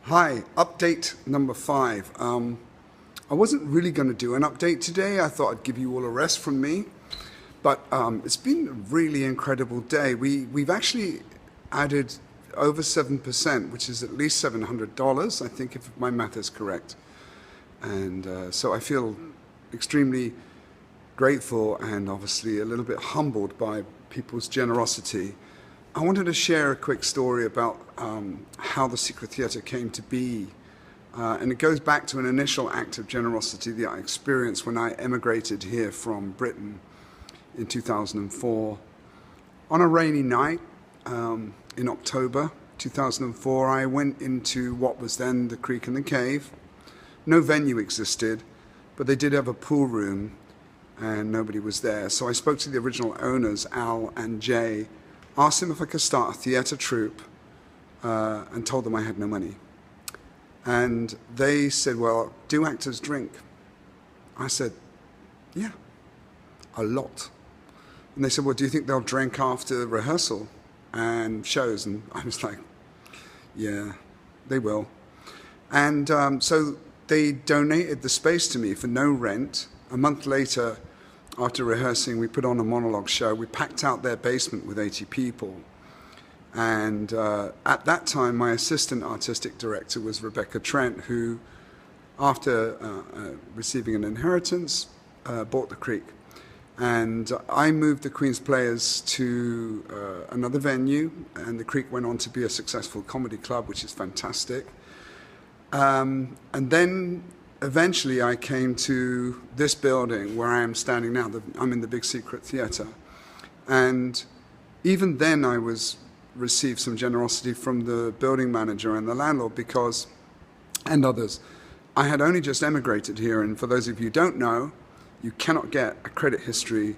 Hi, update number 5. I wasn't really going to do an update today. I thought I'd give you all a rest from me. But it's been a really incredible day. We've actually added over 7%, which is at least $700, I think, if my math is correct. And so I feel extremely grateful and obviously a little bit humbled by people's generosity. I wanted to share a quick story about how the Secret Theatre came to be. And it goes back to an initial act of generosity that I experienced when I emigrated here from Britain in 2004. On a rainy night in October 2004, I went into what was then the Creek and the Cave. No venue existed, but they did have a pool room and nobody was there. So I spoke to the original owners, Al and Jay, asked them if I could start a theatre troupe, and told them I had no money. And they said, well, do actors drink? I said, yeah, a lot. And they said, well, do you think they'll drink after rehearsal and shows? And I was like, yeah, they will. And so they donated the space to me for no rent. A month later, after rehearsing, we put on a monologue show. We packed out their basement with 80 people. And at that time, my assistant artistic director was Rebecca Trent, who, after receiving an inheritance, bought the Creek. And I moved the Queen's Players to another venue, and the Creek went on to be a successful comedy club, which is fantastic. And then eventually I came to this building where I am standing now. I'm in the Big Secret Theatre. And even then I received some generosity from the building manager and the landlord and others. I had only just emigrated here, and for those of you who don't know, you cannot get a credit history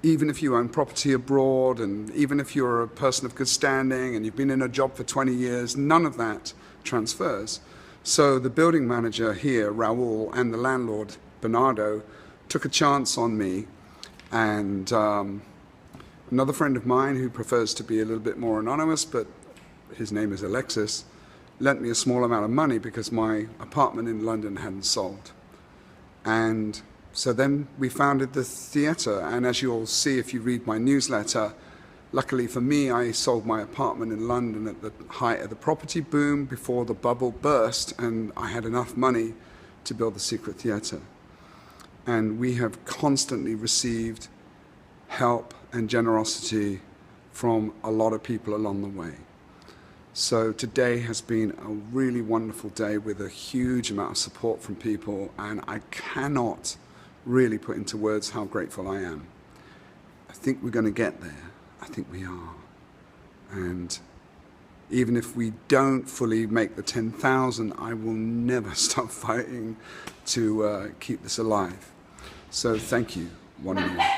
even if you own property abroad, and even if you're a person of good standing and you've been in a job for 20 years, none of that transfers. So the building manager here, Raul, and the landlord, Bernardo, took a chance on me, and another friend of mine who prefers to be a little bit more anonymous, but his name is Alexis, lent me a small amount of money because my apartment in London hadn't sold. And so then we founded the theatre, and as you'll see if you read my newsletter, luckily for me, I sold my apartment in London at the height of the property boom before the bubble burst, and I had enough money to build the Secret Theatre. And we have constantly received help and generosity from a lot of people along the way. So today has been a really wonderful day with a huge amount of support from people, and I cannot really put into words how grateful I am. I think we're going to get there. I think we are. And even if we don't fully make the 10,000, I will never stop fighting to keep this alive. So thank you, one and all.